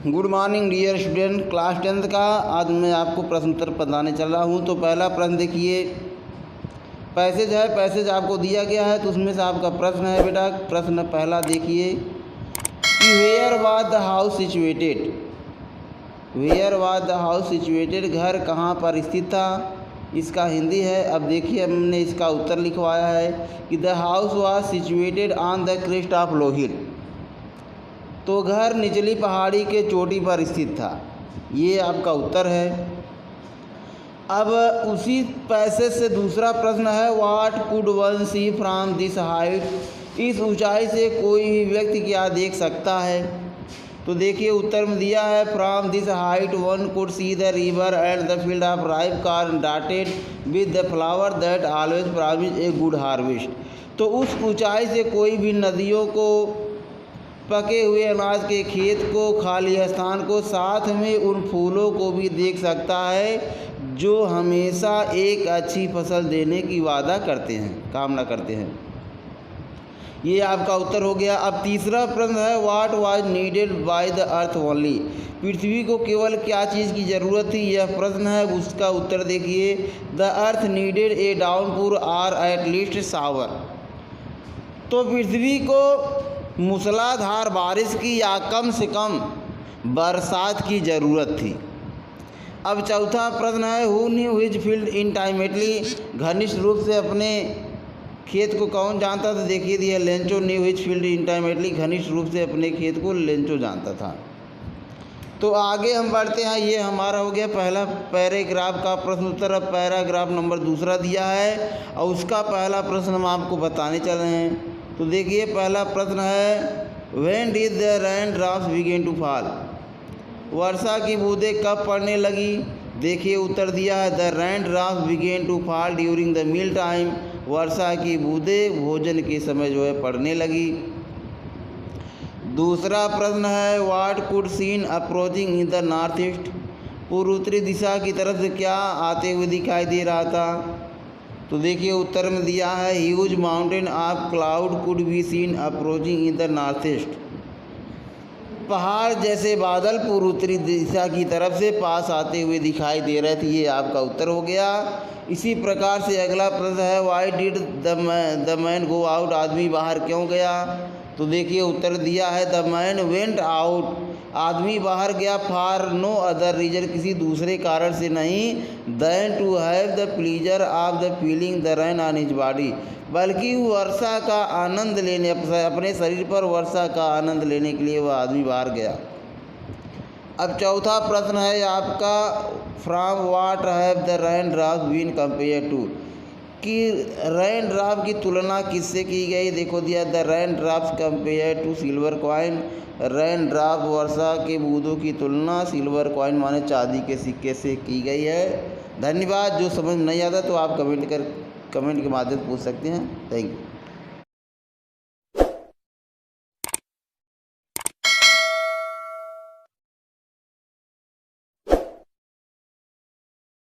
Good morning dear student, class 10th का आज मैं आपको प्रश्न उत्तर बताने चल रहा हूँ। तो पहला प्रश्न देखिए, पैसेज है, पैसेज आपको दिया गया है तो उसमें से आपका प्रश्न है बेटा। प्रश्न पहला देखिए कि where was the house situated. Where was the house situated, घर कहाँ पर स्थित था, इसका हिंदी है। अब देखिए हमने इसका उत्तर लिखवाया है कि the house was situated on the crest of Lohit. तो घर निचली पहाड़ी के चोटी पर स्थित था, ये आपका उत्तर है। अब उसी पैसेज से दूसरा प्रश्न है, what could one see from this height. इस ऊंचाई से कोई भी व्यक्ति क्या देख सकता है। तो देखिए उत्तर में दिया है, from this height one could see the river and the field of ripe corn dotted with the flower that always promise a good harvest. तो उस ऊंचाई से कोई भी नदियों को, पके हुए अनाज के खेत को, खाली स्थान को, साथ में उन फूलों को भी देख सकता है जो हमेशा एक अच्छी फसल देने की वादा करते हैं, कामना करते हैं। ये आपका उत्तर हो गया। अब तीसरा प्रश्न है, what was needed by the earth only. पृथ्वी को केवल क्या चीज़ की ज़रूरत थी, यह प्रश्न है। उसका उत्तर देखिए, the earth needed a downpour or at least shower. तो पृथ्वी को मूसलाधार बारिश की या कम से कम बरसात की ज़रूरत थी। अब चौथा प्रश्न है, हु न्यू हिज फील्ड इंटाइमेटली। घनिष्ठ रूप से अपने खेत को कौन जानता था। देखिए दिया, लेंचो न्यू हिज फील्ड इंटाइमेटली। घनिष्ठ रूप से अपने खेत को लेंचो जानता था। तो आगे हम बढ़ते हैं। ये हमारा हो गया पहला पैराग्राफ का प्रश्न उत्तर। अब पैराग्राफ नंबर दूसरा दिया है और उसका पहला प्रश्न हम आपको बताने चल रहे हैं। तो देखिए पहला प्रश्न है, when did the rain drops begin to fall. वर्षा की बूंदें कब पड़ने लगी। देखिए उत्तर दिया है, the rain drops begin to fall during the meal time. वर्षा की बूंदें भोजन के समय जो है पड़ने लगी। दूसरा प्रश्न है, what could seen approaching in the north east. पूर्व उत्तरी दिशा की तरफ से क्या आते हुए दिखाई दे रहा था। तो देखिए उत्तर में दिया है, huge mountain of cloud could be seen approaching in the north east. पहाड़ जैसे बादल पूर्व उत्तरी दिशा की तरफ से पास आते हुए दिखाई दे रहे थे। ये आपका उत्तर हो गया। इसी प्रकार से अगला प्रश्न है, why did the man go out. आदमी बाहर क्यों गया। तो देखिए उत्तर दिया है, द मैन वेंट आउट। आदमी बाहर गया फॉर नो अदर रीजन, किसी दूसरे कारण से नहीं, than to have the pleasure of the feeling the rain on his body. बल्कि वर्षा का आनंद लेने, अपने शरीर पर वर्षा का आनंद लेने के लिए वह आदमी बाहर गया। अब चौथा प्रश्न है आपका, from what have the rain drops been compare to. कि रेन ड्रॉप की तुलना किससे की गई। देखो दिया, the rain drops compare to silver coin. Rain drop वर्षा के बूंदों की तुलना सिल्वर कॉइन माने चांदी के सिक्के से की गई है। धन्यवाद। जो समझ नहीं आता तो आप कमेंट के माध्यम से पूछ सकते हैं। Thank you.